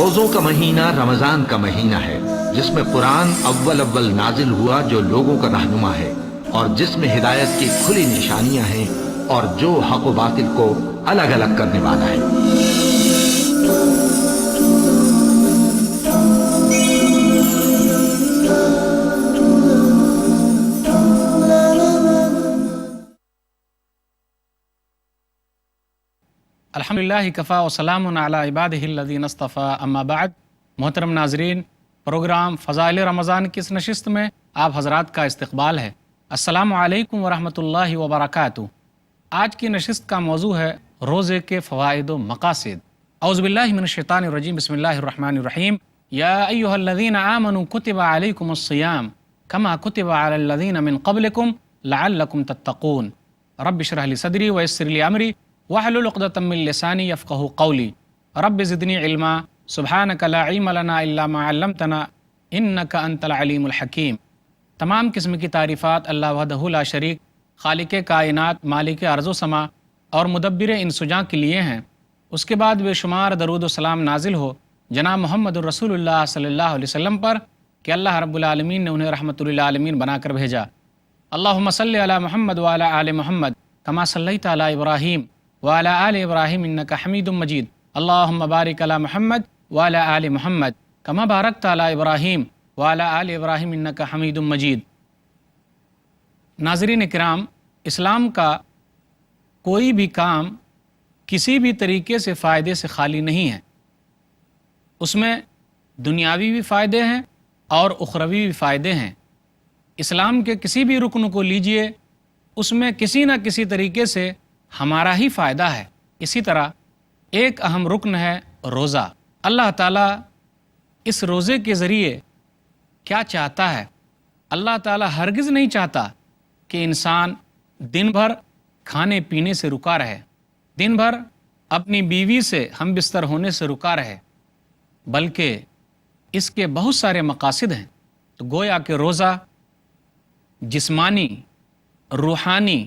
روزوں کا مہینہ رمضان کا مہینہ ہے، جس میں قرآن اول نازل ہوا جو لوگوں کا رہنما ہے، اور جس میں ہدایت کی کھلی نشانیاں ہیں، اور جو حق و باطل کو الگ الگ کرنے والا ہے۔ الحمدللہ کفا و سلام علی عبادہ الذین اصطفیٰ، اما بعد۔ محترم ناظرین، پروگرام فضائل رمضان کی اس نشست میں آپ حضرات کا استقبال ہے۔ السلام علیکم ورحمۃ اللہ وبرکاتہ۔ آج کی نشست کا موضوع ہے روزے کے فوائد و مقاصد۔ اعوذ باللہ من الشیطان الرجیم، بسم اللہ الرحمن الرحیم۔ یا ایھا الذین آمنوا کتب علیکم الصیام کما کتب علی الذین من قبلکم لعلکم تتقون۔ رب اشرح لی صدری ویسر لی امری واحلل عقدۃ من لسانی یفقہوا قولی۔ رب زدنی علما سبحانک لا علم لنا الا ما علمتنا انک انت العلیم الحکیم۔ تمام قسم کی تعریفات اللہ وحدہ لا شریک، خالق کائنات، مالک ارض و سما اور مدبر انس و جاں کے لیے ہیں۔ اس کے بعد بے شمار درود و سلام نازل ہو جناب محمد الرسول اللہ صلی اللہ علیہ وسلم پر کہ اللہ رب العالمین نے انہیں رحمۃ للعالمین بنا کر بھیجا۔ اللہم صلی علی محمد وعلی آل محمد کما صلیت علی ابراہیم وعلی آل ابراہیم انک حمید مجید۔ اللہم بارک علی محمد وعلی آل محمد کما بارکت علی ابراہیم وعلی آل ابراہیم انک حمید مجید۔ ناظرین کرام، اسلام کا کوئی بھی کام کسی بھی طریقے سے فائدے سے خالی نہیں ہے۔ اس میں دنیاوی بھی فائدے ہیں اور اخروی بھی فائدے ہیں۔ اسلام کے کسی بھی رکن کو لیجئے، اس میں کسی نہ کسی طریقے سے ہمارا ہی فائدہ ہے۔ اسی طرح ایک اہم رکن ہے روزہ۔ اللہ تعالیٰ اس روزے کے ذریعے کیا چاہتا ہے؟ اللہ تعالیٰ ہرگز نہیں چاہتا کہ انسان دن بھر کھانے پینے سے رکا رہے، دن بھر اپنی بیوی سے ہم بستر ہونے سے رکا رہے، بلکہ اس کے بہت سارے مقاصد ہیں۔ تو گویا کہ روزہ جسمانی، روحانی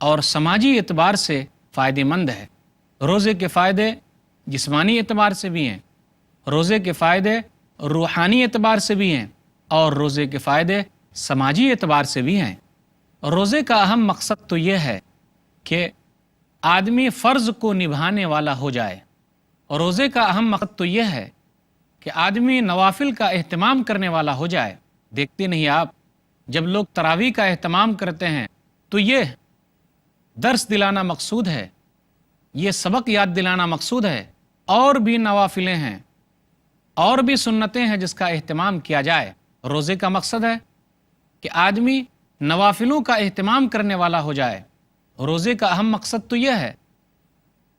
اور سماجی اعتبار سے فائدہ مند ہے۔ روزے کے فائدے جسمانی اعتبار سے بھی ہیں، روزے کے فائدے روحانی اعتبار سے بھی ہیں، اور روزے کے فائدے سماجی اعتبار سے بھی ہیں۔ روزے کا اہم مقصد تو یہ ہے کہ آدمی فرض کو نبھانے والا ہو جائے۔ روزے کا اہم مقصد تو یہ ہے کہ آدمی نوافل کا اہتمام کرنے والا ہو جائے۔ دیکھتے نہیں آپ، جب لوگ تراویح کا اہتمام کرتے ہیں تو یہ درس دلانا مقصود ہے، یہ سبق یاد دلانا مقصود ہے، اور بھی نوافلیں ہیں اور بھی سنتیں ہیں جس کا اہتمام کیا جائے۔ روزے کا مقصد ہے کہ آدمی نوافلوں کا اہتمام کرنے والا ہو جائے۔ روزے کا اہم مقصد تو یہ ہے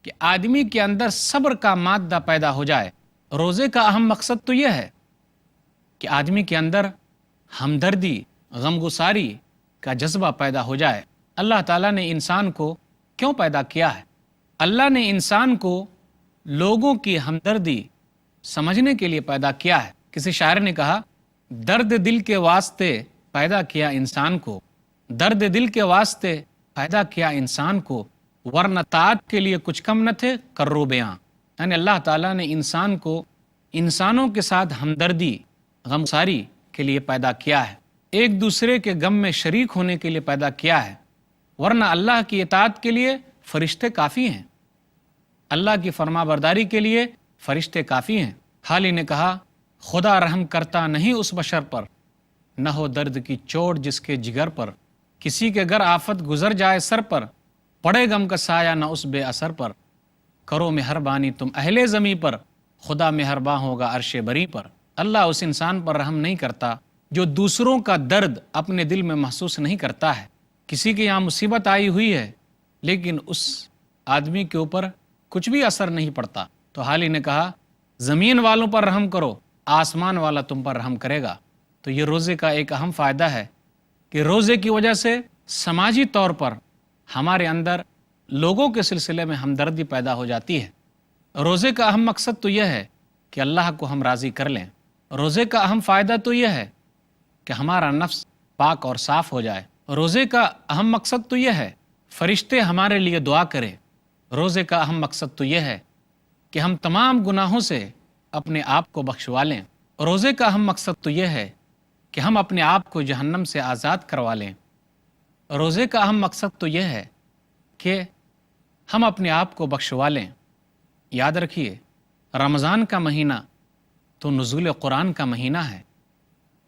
کہ آدمی کے اندر صبر کا مادہ پیدا ہو جائے۔ روزے کا اہم مقصد تو یہ ہے کہ آدمی کے اندر ہمدردی، غمگساری کا جذبہ پیدا ہو جائے۔ اللہ تعالیٰ نے انسان کو کیوں پیدا کیا ہے؟ اللہ نے انسان کو لوگوں کی ہمدردی سمجھنے کے لیے پیدا کیا ہے۔ کسی شاعر نے کہا، درد دل کے واسطے پیدا کیا انسان کو، درد دل کے واسطے پیدا کیا انسان کو، ورنہ طاعت کے لیے کچھ کم نہ تھے کرو بیاں۔ یعنی اللہ تعالیٰ نے انسان کو انسانوں کے ساتھ ہمدردی، غمگساری کے لیے پیدا کیا ہے، ایک دوسرے کے غم میں شریک ہونے کے لیے پیدا کیا ہے، ورنہ اللہ کی اطاعت کے لیے فرشتے کافی ہیں، اللہ کی فرما برداری کے لیے فرشتے کافی ہیں۔ حالی نے کہا، خدا رحم کرتا نہیں اس بشر پر، نہ ہو درد کی چوٹ جس کے جگر پر، کسی کے گر آفت گزر جائے سر پر، پڑے غم کا سایہ نہ اس بے اثر پر، کرو مہربانی تم اہل زمیں پر، خدا مہرباں ہوگا عرش بری پر۔ اللہ اس انسان پر رحم نہیں کرتا جو دوسروں کا درد اپنے دل میں محسوس نہیں کرتا ہے۔ کسی کے یہاں مصیبت آئی ہوئی ہے لیکن اس آدمی کے اوپر کچھ بھی اثر نہیں پڑتا، تو حالی نے کہا، زمین والوں پر رحم کرو، آسمان والا تم پر رحم کرے گا۔ تو یہ روزے کا ایک اہم فائدہ ہے کہ روزے کی وجہ سے سماجی طور پر ہمارے اندر لوگوں کے سلسلے میں ہمدردی پیدا ہو جاتی ہے۔ روزے کا اہم مقصد تو یہ ہے کہ اللہ کو ہم راضی کر لیں۔ روزے کا اہم فائدہ تو یہ ہے کہ ہمارا نفس پاک اور صاف ہو جائے۔ روزے کا اہم مقصد تو یہ ہے فرشتے ہمارے لیے دعا کریں۔ روزے کا اہم مقصد تو یہ ہے کہ ہم تمام گناہوں سے اپنے آپ کو بخشوا لیں۔ روزے کا اہم مقصد تو یہ ہے کہ ہم اپنے آپ کو جہنم سے آزاد کروا لیں۔ روزے کا اہم مقصد تو یہ ہے کہ ہم اپنے آپ کو بخشوا لیں۔ یاد رکھیے، رمضان کا مہینہ تو نزول قرآن کا مہینہ ہے۔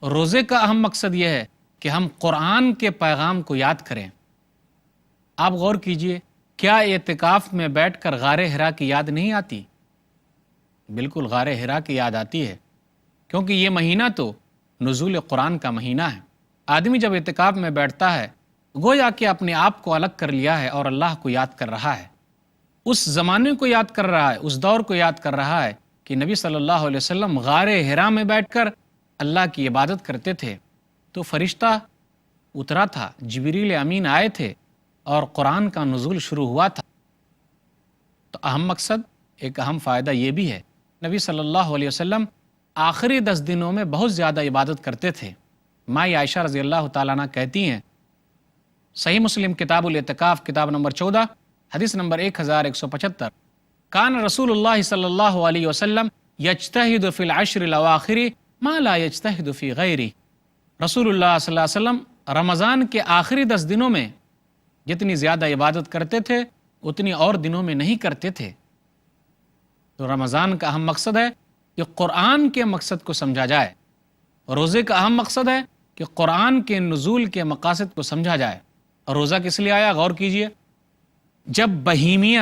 روزے کا اہم مقصد یہ ہے کہ ہم قرآن کے پیغام کو یاد کریں۔ آپ غور کیجئے، کیا اعتکاف میں بیٹھ کر غار حرا کی یاد نہیں آتی؟ بالکل غار حرا کی یاد آتی ہے، کیونکہ یہ مہینہ تو نزول قرآن کا مہینہ ہے۔ آدمی جب اعتکاف میں بیٹھتا ہے، گویا کہ اپنے آپ کو الگ کر لیا ہے اور اللہ کو یاد کر رہا ہے، اس زمانے کو یاد کر رہا ہے، اس دور کو یاد کر رہا ہے کہ نبی صلی اللہ علیہ وسلم غار حرا میں بیٹھ کر اللہ کی عبادت کرتے تھے، تو فرشتہ اترا تھا، جبریل امین آئے تھے اور قرآن کا نزول شروع ہوا تھا۔ تو اہم مقصد، ایک اہم فائدہ یہ بھی ہے، نبی صلی اللہ علیہ وسلم آخری 10 دنوں میں بہت زیادہ عبادت کرتے تھے۔ مائی عائشہ رضی اللہ تعالیٰ عنہ کہتی ہیں، صحیح مسلم کتاب الاعتکاف کتاب نمبر 14 حدیث نمبر 1175، کان رسول اللہ صلی اللہ علیہ وسلم یجتہد فی العشر الاواخر ما لا یجتہد فی غیرہ۔ رسول اللہ صلی اللہ علیہ وسلم رمضان کے آخری 10 دنوں میں جتنی زیادہ عبادت کرتے تھے اتنی اور دنوں میں نہیں کرتے تھے۔ تو رمضان کا اہم مقصد ہے کہ قرآن کے مقصد کو سمجھا جائے۔ روزے کا اہم مقصد ہے کہ قرآن کے نزول کے مقاصد کو سمجھا جائے۔ اور روزہ کس لیے آیا؟ غور کیجئے، جب بہیمیہ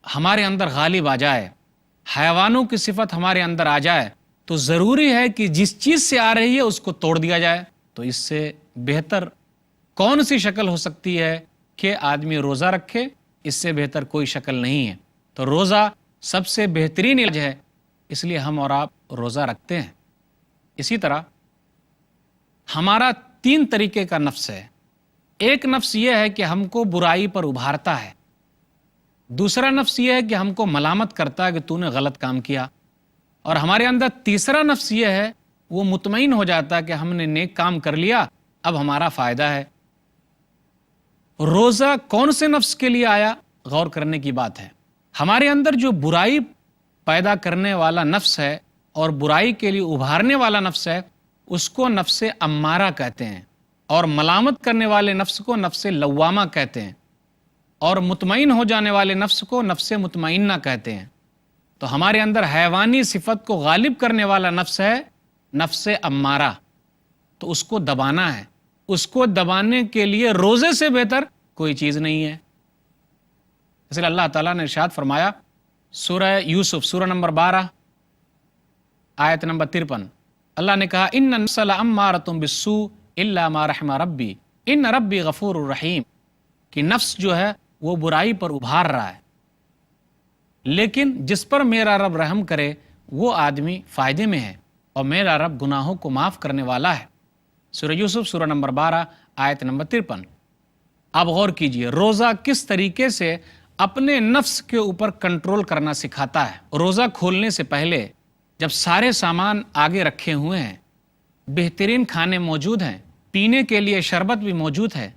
ہمارے اندر غالب آ جائے، حیوانوں کی صفت ہمارے اندر آ جائے، تو ضروری ہے کہ جس چیز سے آ رہی ہے اس کو توڑ دیا جائے۔ تو اس سے بہتر کون سی شکل ہو سکتی ہے کہ آدمی روزہ رکھے؟ اس سے بہتر کوئی شکل نہیں ہے۔ تو روزہ سب سے بہترین علاج ہے، اس لیے ہم اور آپ روزہ رکھتے ہیں۔ اسی طرح ہمارا 3 طریقے کا نفس ہے۔ ایک نفس یہ ہے کہ ہم کو برائی پر ابھارتا ہے، دوسرا نفس یہ ہے کہ ہم کو ملامت کرتا ہے کہ تو نے غلط کام کیا، اور ہمارے اندر تیسرا نفس یہ ہے، وہ مطمئن ہو جاتا ہے کہ ہم نے نیک کام کر لیا، اب ہمارا فائدہ ہے۔ روزہ کون سے نفس کے لیے آیا؟ غور کرنے کی بات ہے۔ ہمارے اندر جو برائی پیدا کرنے والا نفس ہے اور برائی کے لیے ابھارنے والا نفس ہے، اس کو نفس امارہ کہتے ہیں، اور ملامت کرنے والے نفس کو نفس لوامہ کہتے ہیں، اور مطمئن ہو جانے والے نفس کو نفس مطمئنہ کہتے ہیں۔ تو ہمارے اندر حیوانی صفت کو غالب کرنے والا نفس ہے نفس امارہ، تو اس کو دبانا ہے۔ اس کو دبانے کے لیے روزے سے بہتر کوئی چیز نہیں ہے۔ اس لیے اللہ تعالیٰ نے ارشاد فرمایا، سورہ یوسف سورہ نمبر 12 آیت نمبر 53، اللہ نے کہا، ان النفس لامارۃ بالسوء الا ما رحم ربی ان ربی غفور الرحیم، کہ نفس جو ہے وہ برائی پر ابھار رہا ہے، لیکن جس پر میرا رب رحم کرے وہ آدمی فائدے میں ہے، اور میرا رب گناہوں کو معاف کرنے والا ہے۔ سورہ یوسف سورہ نمبر 12 آیت نمبر 53۔ اب غور کیجئے، روزہ کس طریقے سے اپنے نفس کے اوپر کنٹرول کرنا سکھاتا ہے۔ روزہ کھولنے سے پہلے جب سارے سامان آگے رکھے ہوئے ہیں، بہترین کھانے موجود ہیں، پینے کے لیے شربت بھی موجود ہے،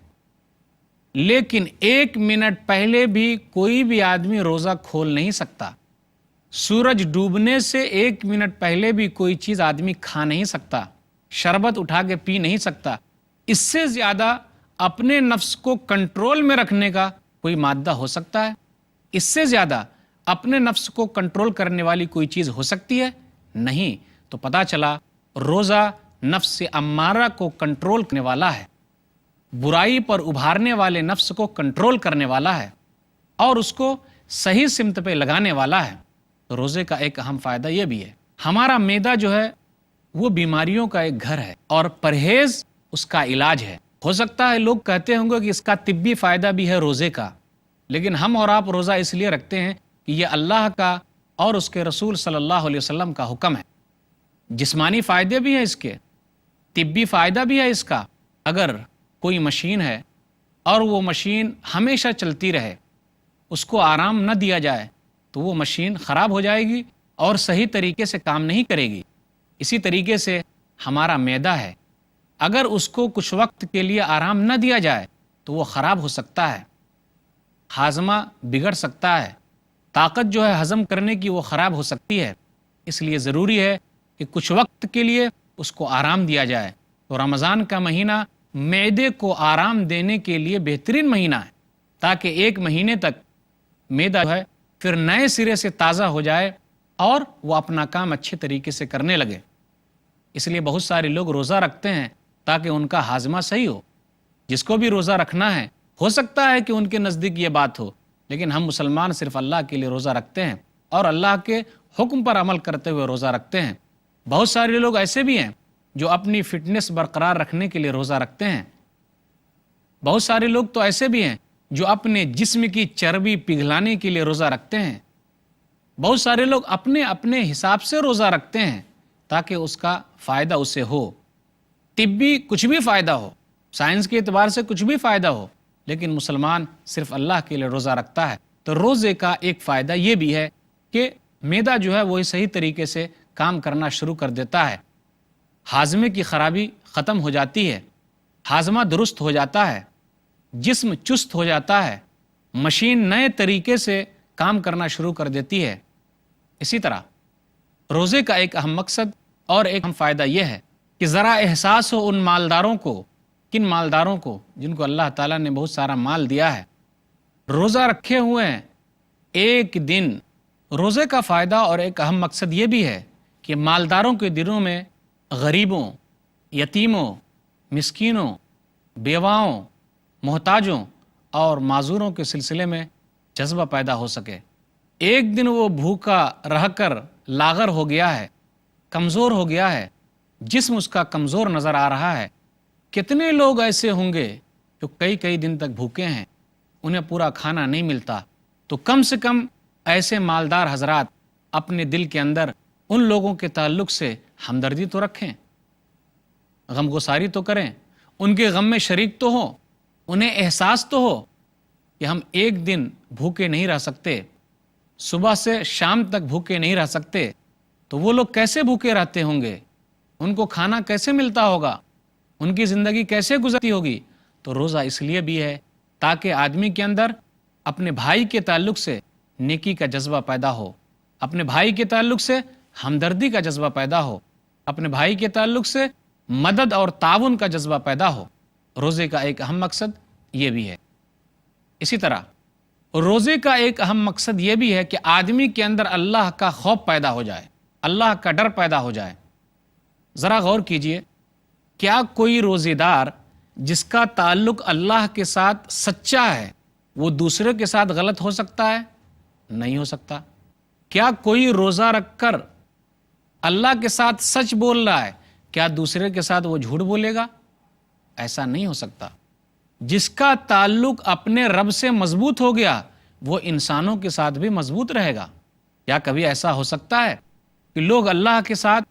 لیکن 1 منٹ پہلے بھی کوئی بھی آدمی روزہ کھول نہیں سکتا۔ سورج ڈوبنے سے 1 منٹ پہلے بھی کوئی چیز آدمی کھا نہیں سکتا، شربت اٹھا کے پی نہیں سکتا۔ اس سے زیادہ اپنے نفس کو کنٹرول میں رکھنے کا کوئی مادہ ہو سکتا ہے؟ اس سے زیادہ اپنے نفس کو کنٹرول کرنے والی کوئی چیز ہو سکتی ہے؟ نہیں۔ تو پتہ چلا روزہ نفس امارہ کو کنٹرول کرنے والا ہے، برائی پر ابھارنے والے نفس کو کنٹرول کرنے والا ہے، اور اس کو صحیح سمت پہ لگانے والا ہے۔ تو روزے کا ایک اہم فائدہ یہ بھی ہے، ہمارا معدہ جو ہے وہ بیماریوں کا ایک گھر ہے، اور پرہیز اس کا علاج ہے۔ ہو سکتا ہے لوگ کہتے ہوں گے کہ اس کا طبی فائدہ بھی ہے روزے کا، لیکن ہم اور آپ روزہ اس لیے رکھتے ہیں کہ یہ اللہ کا اور اس کے رسول صلی اللہ علیہ وسلم کا حکم ہے۔ جسمانی فائدے بھی ہیں اس کے، طبی فائدہ بھی ہے اس کا۔ اگر کوئی مشین ہے اور وہ مشین ہمیشہ چلتی رہے، اس کو آرام نہ دیا جائے، تو وہ مشین خراب ہو جائے گی اور صحیح طریقے سے کام نہیں کرے گی۔ اسی طریقے سے ہمارا معدہ ہے، اگر اس کو کچھ وقت کے لیے آرام نہ دیا جائے تو وہ خراب ہو سکتا ہے، ہاضمہ بگڑ سکتا ہے، طاقت جو ہے ہضم کرنے کی وہ خراب ہو سکتی ہے۔ اس لیے ضروری ہے کہ کچھ وقت کے لیے اس کو آرام دیا جائے۔ تو رمضان کا مہینہ معدے کو آرام دینے کے لیے بہترین مہینہ ہے، تاکہ ایک مہینے تک معدہ جو ہے پھر نئے سرے سے تازہ ہو جائے اور وہ اپنا کام اچھے طریقے سے کرنے لگے۔ اس لیے بہت سارے لوگ روزہ رکھتے ہیں تاکہ ان کا ہاضمہ صحیح ہو۔ جس کو بھی روزہ رکھنا ہے، ہو سکتا ہے کہ ان کے نزدیک یہ بات ہو، لیکن ہم مسلمان صرف اللہ کے لیے روزہ رکھتے ہیں اور اللہ کے حکم پر عمل کرتے ہوئے روزہ رکھتے ہیں۔ بہت سارے لوگ ایسے بھی ہیں جو اپنی فٹنس برقرار رکھنے کے لیے روزہ رکھتے ہیں۔ بہت سارے لوگ تو ایسے بھی ہیں جو اپنے جسم کی چربی پگھلانے کے لیے روزہ رکھتے ہیں۔ بہت سارے لوگ اپنے اپنے حساب سے روزہ رکھتے ہیں تاکہ اس کا فائدہ اسے ہو، طبی کچھ بھی فائدہ ہو، سائنس کے اعتبار سے کچھ بھی فائدہ ہو، لیکن مسلمان صرف اللہ کے لیے روزہ رکھتا ہے۔ تو روزے کا ایک فائدہ یہ بھی ہے کہ معدہ جو ہے وہی صحیح طریقے سے کام کرنا شروع کر دیتا ہے، ہاضمے کی خرابی ختم ہو جاتی ہے، ہاضمہ درست ہو جاتا ہے، جسم چست ہو جاتا ہے، مشین نئے طریقے سے کام کرنا شروع کر دیتی ہے۔ اسی طرح روزے کا ایک اہم مقصد اور ایک اہم فائدہ یہ ہے کہ ذرا احساس ہو ان مالداروں کو، کن مالداروں کو؟ جن کو اللہ تعالیٰ نے بہت سارا مال دیا ہے، روزہ رکھے ہوئے ہیں ایک دن۔ روزے کا فائدہ اور ایک اہم مقصد یہ بھی ہے کہ مالداروں کے دلوں میں غریبوں، یتیموں، مسکینوں، بیواؤں، محتاجوں اور معذوروں کے سلسلے میں جذبہ پیدا ہو سکے۔ ایک دن وہ بھوکا رہ کر لاغر ہو گیا ہے، کمزور ہو گیا ہے، جسم اس کا کمزور نظر آ رہا ہے۔ کتنے لوگ ایسے ہوں گے جو کئی کئی دن تک بھوکے ہیں، انہیں پورا کھانا نہیں ملتا؟ تو کم سے کم ایسے مالدار حضرات اپنے دل کے اندر ان لوگوں کے تعلق سے ہمدردی تو رکھیں، غمگساری تو کریں، ان کے غم میں شریک تو ہوں، انہیں احساس تو ہو کہ ہم ایک دن بھوکے نہیں رہ سکتے، صبح سے شام تک بھوکے نہیں رہ سکتے، تو وہ لوگ کیسے بھوکے رہتے ہوں گے؟ ان کو کھانا کیسے ملتا ہوگا؟ ان کی زندگی کیسے گزرتی ہوگی؟ تو روزہ اس لیے بھی ہے تاکہ آدمی کے اندر اپنے بھائی کے تعلق سے نیکی کا جذبہ پیدا ہو، اپنے بھائی کے تعلق سے ہمدردی کا جذبہ پیدا ہو، اپنے بھائی کے تعلق سے مدد اور تعاون کا جذبہ پیدا ہو۔ روزے کا ایک اہم مقصد یہ بھی ہے۔ اسی طرح روزے کا ایک اہم مقصد یہ بھی ہے کہ آدمی کے اندر اللہ کا خوف پیدا ہو جائے، اللہ کا ڈر پیدا ہو جائے۔ ذرا غور کیجئے، کیا کوئی روزے دار جس کا تعلق اللہ کے ساتھ سچا ہے وہ دوسرے کے ساتھ غلط ہو سکتا ہے؟ نہیں ہو سکتا۔ کیا کوئی روزہ رکھ کر اللہ کے ساتھ سچ بول رہا ہے، کیا دوسرے کے ساتھ وہ جھوٹ بولے گا؟ ایسا نہیں ہو سکتا۔ جس کا تعلق اپنے رب سے مضبوط ہو گیا وہ انسانوں کے ساتھ بھی مضبوط رہے گا۔ کیا کبھی ایسا ہو سکتا ہے کہ لوگ اللہ کے ساتھ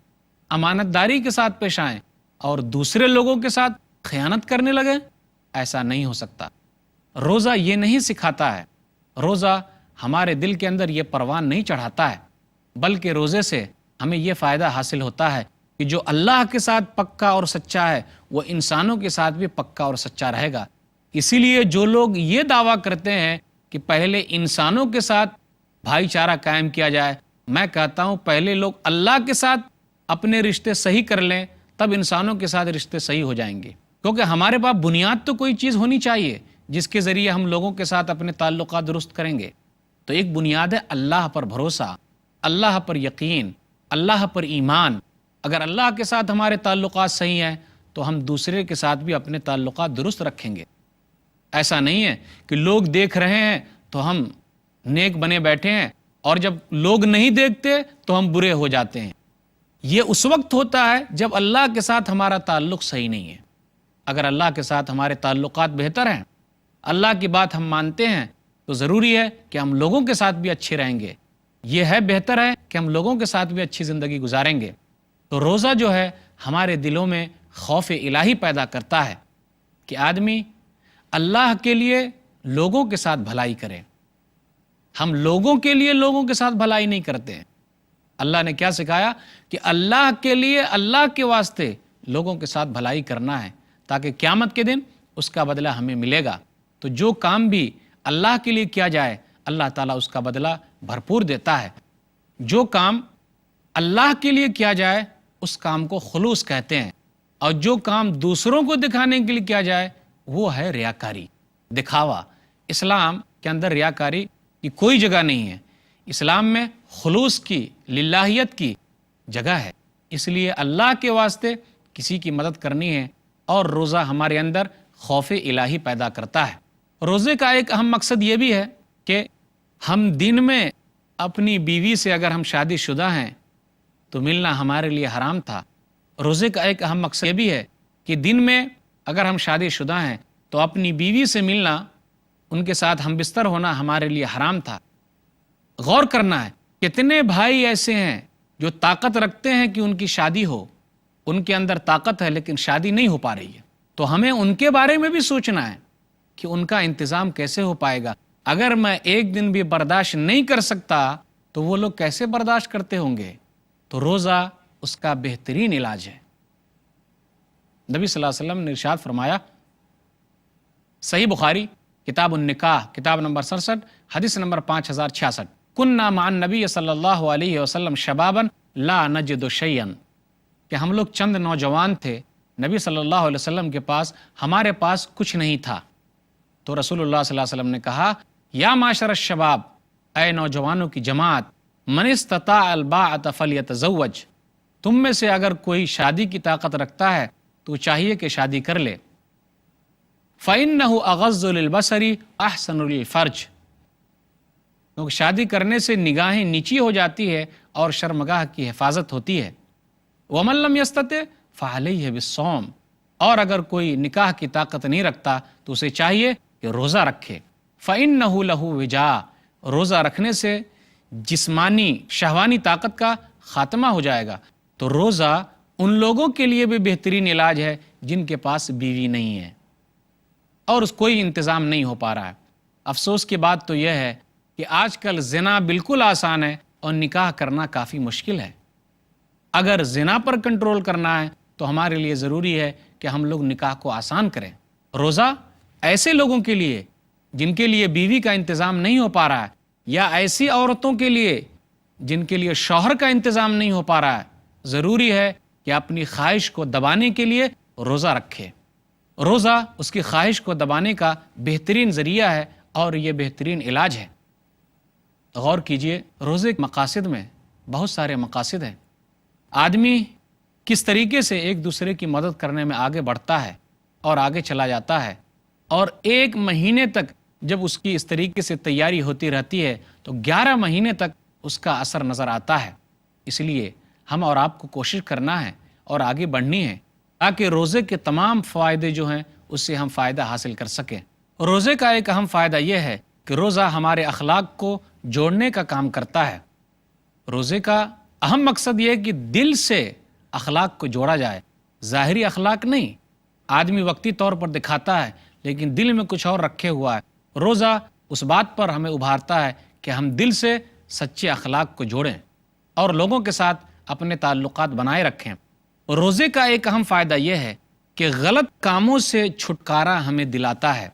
امانت داری کے ساتھ پیش آئیں اور دوسرے لوگوں کے ساتھ خیانت کرنے لگیں؟ ایسا نہیں ہو سکتا۔ روزہ یہ نہیں سکھاتا ہے، روزہ ہمارے دل کے اندر یہ پروان نہیں چڑھاتا ہے، بلکہ روزے سے ہمیں یہ فائدہ حاصل ہوتا ہے کہ جو اللہ کے ساتھ پکا اور سچا ہے وہ انسانوں کے ساتھ بھی پکا اور سچا رہے گا۔ اسی لیے جو لوگ یہ دعویٰ کرتے ہیں کہ پہلے انسانوں کے ساتھ بھائی چارہ قائم کیا جائے، میں کہتا ہوں پہلے لوگ اللہ کے ساتھ اپنے رشتے صحیح کر لیں، تب انسانوں کے ساتھ رشتے صحیح ہو جائیں گے۔ کیونکہ ہمارے پاس بنیاد تو کوئی چیز ہونی چاہیے جس کے ذریعے ہم لوگوں کے ساتھ اپنے تعلقات درست کریں گے۔ تو ایک بنیاد ہے اللہ پر بھروسہ، اللہ پر یقین، اللہ پر ایمان۔ اگر اللہ کے ساتھ ہمارے تعلقات صحیح ہیں تو ہم دوسرے کے ساتھ بھی اپنے تعلقات درست رکھیں گے۔ ایسا نہیں ہے کہ لوگ دیکھ رہے ہیں تو ہم نیک بنے بیٹھے ہیں اور جب لوگ نہیں دیکھتے تو ہم برے ہو جاتے ہیں۔ یہ اس وقت ہوتا ہے جب اللہ کے ساتھ ہمارا تعلق صحیح نہیں ہے۔ اگر اللہ کے ساتھ ہمارے تعلقات بہتر ہیں، اللہ کی بات ہم مانتے ہیں، تو ضروری ہے کہ ہم لوگوں کے ساتھ بھی اچھے رہیں گے۔ یہ ہے بہتر ہے کہ ہم لوگوں کے ساتھ بھی اچھی زندگی گزاریں گے۔ تو روزہ جو ہے ہمارے دلوں میں خوف الہی پیدا کرتا ہے کہ آدمی اللہ کے لیے لوگوں کے ساتھ بھلائی کرے۔ ہم لوگوں کے لیے لوگوں کے ساتھ بھلائی نہیں کرتے ہیں۔ اللہ نے کیا سکھایا کہ اللہ کے لیے، اللہ کے واسطے لوگوں کے ساتھ بھلائی کرنا ہے، تاکہ قیامت کے دن اس کا بدلہ ہمیں ملے گا۔ تو جو کام بھی اللہ کے لیے کیا جائے اللہ تعالیٰ اس کا بدلہ بھرپور دیتا ہے۔ جو کام اللہ کے لیے کیا جائے اس کام کو خلوص کہتے ہیں، اور جو کام دوسروں کو دکھانے کے لیے کیا جائے وہ ہے ریاکاری، دکھاوا۔ اسلام کے اندر ریاکاری کی کوئی جگہ نہیں ہے، اسلام میں خلوص کی، للہیت کی جگہ ہے۔ اس لیے اللہ کے واسطے کسی کی مدد کرنی ہے، اور روزہ ہمارے اندر خوف الہی پیدا کرتا ہے۔ روزے کا ایک اہم مقصد یہ بھی ہے کہ ہم دن میں اپنی بیوی سے اگر ہم شادی شدہ ہیں تو ملنا ہمارے لیے حرام تھا۔ روزے کا ایک اہم مقصد یہ بھی ہے کہ دن میں اگر ہم شادی شدہ ہیں تو اپنی بیوی سے ملنا، ان کے ساتھ ہم بستر ہونا ہمارے لیے حرام تھا۔ غور کرنا ہے، کتنے بھائی ایسے ہیں جو طاقت رکھتے ہیں کہ ان کی شادی ہو، ان کے اندر طاقت ہے لیکن شادی نہیں ہو پا رہی ہے، تو ہمیں ان کے بارے میں بھی سوچنا ہے کہ ان کا انتظام کیسے ہو پائے گا۔ اگر میں ایک دن بھی برداشت نہیں کر سکتا تو وہ لوگ کیسے برداشت کرتے ہوں گے؟ تو روزہ اس کا بہترین علاج ہے۔ نبی صلی اللہ علیہ وسلم نے ارشاد فرمایا، صحیح بخاری کتاب النکاح کتاب نمبر 67 حدیث نمبر 5066، کننا مع النبی صلی اللہ علیہ وسلم شبابا لا نجد شیئا، کہ ہم لوگ چند نوجوان تھے، نبی صلی اللہ علیہ وسلم کے پاس، ہمارے پاس کچھ نہیں تھا۔ تو رسول اللہ صلی اللہ علیہ وسلم نے کہا، یا معاشر الشباب، اے نوجوانوں کی جماعت، من استطاع الباءۃ فلیتزوج، تم میں سے اگر کوئی شادی کی طاقت رکھتا ہے تو چاہیے کہ شادی کر لے، فإنہ اغض للبصر احسن للفرج، کیونکہ شادی کرنے سے نگاہیں نیچی ہو جاتی ہے اور شرمگاہ کی حفاظت ہوتی ہے۔ ومن لم یستطع فعلیہ بالصوم، اور اگر کوئی نکاح کی طاقت نہیں رکھتا تو اسے چاہیے کہ روزہ رکھے، فإنہ لہ وجاء، روزہ رکھنے سے جسمانی شہوانی طاقت کا خاتمہ ہو جائے گا۔ تو روزہ ان لوگوں کے لیے بھی بہترین علاج ہے جن کے پاس بیوی نہیں ہے اور اس کوئی انتظام نہیں ہو پا رہا ہے۔ افسوس کی بات تو یہ ہے کہ آج کل زنا بالکل آسان ہے اور نکاح کرنا کافی مشکل ہے۔ اگر زنا پر کنٹرول کرنا ہے تو ہمارے لیے ضروری ہے کہ ہم لوگ نکاح کو آسان کریں۔ روزہ ایسے لوگوں کے لیے جن کے لیے بیوی کا انتظام نہیں ہو پا رہا ہے، یا ایسی عورتوں کے لیے جن کے لیے شوہر کا انتظام نہیں ہو پا رہا ہے، ضروری ہے کہ اپنی خواہش کو دبانے کے لیے روزہ رکھے۔ روزہ اس کی خواہش کو دبانے کا بہترین ذریعہ ہے اور یہ بہترین علاج ہے۔ غور کیجئے، روزے کے مقاصد میں بہت سارے مقاصد ہیں۔ آدمی کس طریقے سے ایک دوسرے کی مدد کرنے میں آگے بڑھتا ہے اور آگے چلا جاتا ہے، اور ایک مہینے تک جب اس کی اس طریقے سے تیاری ہوتی رہتی ہے تو 11 مہینے تک اس کا اثر نظر آتا ہے۔ اس لیے ہم اور آپ کو کوشش کرنا ہے اور آگے بڑھنی ہے تاکہ روزے کے تمام فائدے جو ہیں اس سے ہم فائدہ حاصل کر سکیں۔ روزے کا ایک اہم فائدہ یہ ہے کہ روزہ ہمارے اخلاق کو جوڑنے کا کام کرتا ہے۔ روزے کا اہم مقصد یہ ہے کہ دل سے اخلاق کو جوڑا جائے، ظاہری اخلاق نہیں۔ آدمی وقتی طور پر دکھاتا ہے لیکن دل میں کچھ اور رکھے ہوا ہے۔ روزہ اس بات پر ہمیں ابھارتا ہے کہ ہم دل سے سچے اخلاق کو جوڑیں اور لوگوں کے ساتھ اپنے تعلقات بنائے رکھیں۔ روزے کا ایک اہم فائدہ یہ ہے کہ غلط کاموں سے چھٹکارا ہمیں دلاتا ہے۔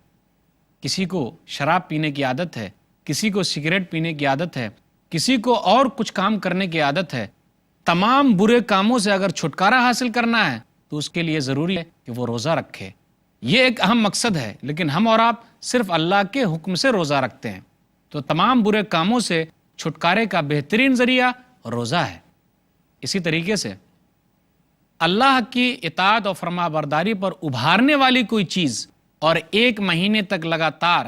کسی کو شراب پینے کی عادت ہے، کسی کو سگریٹ پینے کی عادت ہے، کسی کو اور کچھ کام کرنے کی عادت ہے۔ تمام برے کاموں سے اگر چھٹکارا حاصل کرنا ہے تو اس کے لیے ضروری ہے کہ وہ روزہ رکھے۔ یہ ایک اہم مقصد ہے، لیکن ہم اور آپ صرف اللہ کے حکم سے روزہ رکھتے ہیں، تو تمام برے کاموں سے چھٹکارے کا بہترین ذریعہ روزہ ہے۔ اسی طریقے سے اللہ کی اطاعت اور فرما برداری پر ابھارنے والی کوئی چیز اور 1 مہینے تک لگاتار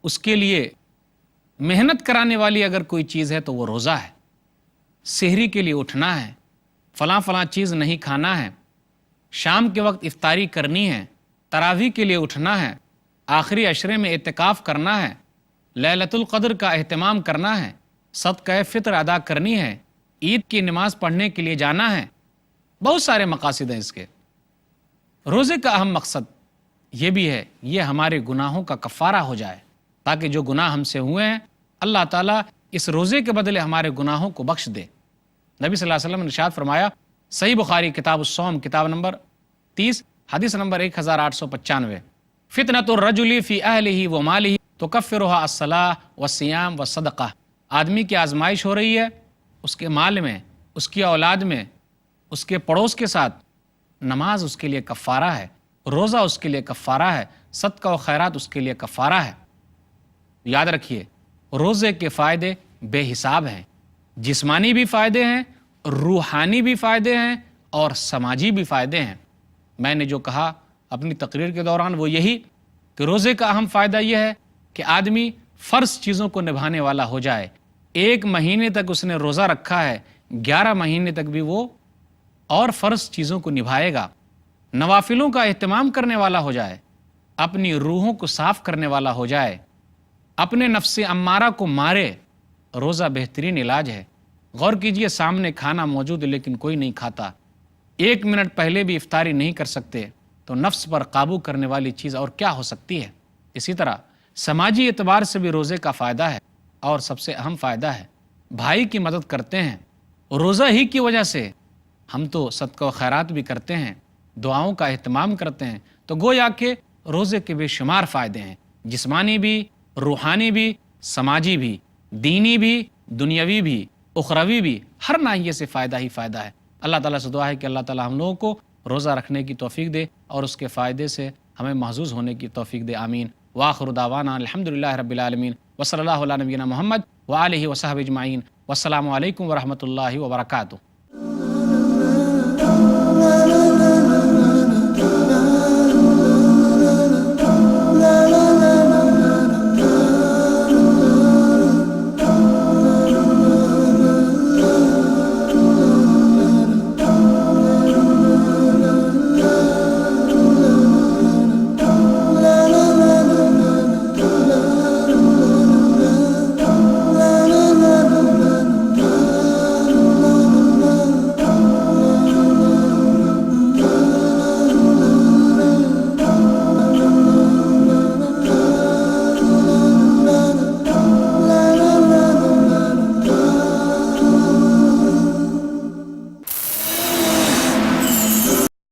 اس کے لیے محنت کرانے والی اگر کوئی چیز ہے تو وہ روزہ ہے۔ سحری کے لیے اٹھنا ہے، فلاں چیز نہیں کھانا ہے، شام کے وقت افطاری کرنی ہے، تراویح کے لیے اٹھنا ہے، آخری عشرے میں اعتکاف کرنا ہے، لیلۃ القدر کا اہتمام کرنا ہے، صدقہ فطر ادا کرنی ہے، عید کی نماز پڑھنے کے لیے جانا ہے۔ بہت سارے مقاصد ہیں اس کے۔ روزے کا اہم مقصد یہ بھی ہے، یہ ہمارے گناہوں کا کفارہ ہو جائے، تاکہ جو گناہ ہم سے ہوئے ہیں اللہ تعالیٰ اس روزے کے بدلے ہمارے گناہوں کو بخش دے۔ نبی صلی اللہ علیہ وسلم نے ارشاد فرمایا، صحیح بخاری کتاب الصوم کتاب نمبر 30 حدیث نمبر 1895، فتنۃ الرجل فی اہلہ و مالہ تکفرھا الصلاۃ والصیام والصدقہ، آدمی کی آزمائش ہو رہی ہے اس کے مال میں اس کی اولاد میں اس کے پڑوس کے ساتھ نماز اس کے لیے کفارہ ہے، روزہ اس کے لیے کفارہ ہے، صدقہ و خیرات اس کے لیے کفارہ ہے۔ یاد رکھیے روزے کے فائدے بے حساب ہیں، جسمانی بھی فائدے ہیں، روحانی بھی فائدے ہیں اور سماجی بھی فائدے ہیں۔ میں نے جو کہا اپنی تقریر کے دوران وہ یہی کہ روزے کا اہم فائدہ یہ ہے کہ آدمی فرض چیزوں کو نبھانے والا ہو جائے۔ 1 مہینے تک اس نے روزہ رکھا ہے، 11 مہینے تک بھی وہ اور فرض چیزوں کو نبھائے گا، نوافلوں کا اہتمام کرنے والا ہو جائے، اپنی روحوں کو صاف کرنے والا ہو جائے، اپنے نفس امارہ کو مارے۔ روزہ بہترین علاج ہے۔ غور کیجئے، سامنے کھانا موجود ہے لیکن کوئی نہیں کھاتا، 1 منٹ پہلے بھی افطاری نہیں کر سکتے، تو نفس پر قابو کرنے والی چیز اور کیا ہو سکتی ہے؟ اسی طرح سماجی اعتبار سے بھی روزے کا فائدہ ہے، اور سب سے اہم فائدہ ہے بھائی کی مدد کرتے ہیں۔ روزہ ہی کی وجہ سے ہم تو صدقہ و خیرات بھی کرتے ہیں، دعاؤں کا اہتمام کرتے ہیں، تو گویا کہ روزے کے بے شمار فائدے ہیں، جسمانی بھی، روحانی بھی، سماجی بھی، دینی بھی، دنیاوی بھی، اخروی بھی، ہر ناحیے سے فائدہ ہی فائدہ ہے۔ اللہ تعالیٰ سے دعا ہے کہ اللہ تعالیٰ ہم لوگوں کو روزہ رکھنے کی توفیق دے اور اس کے فائدے سے ہمیں محظوظ ہونے کی توفیق دے، آمین۔ وآخر دعوانا الحمدللہ رب العالمین، وصلی اللہ علی نبینا محمد وآلہ وصحبہ اجمعین، والسلام علیکم ورحمۃ اللہ وبرکاتہ۔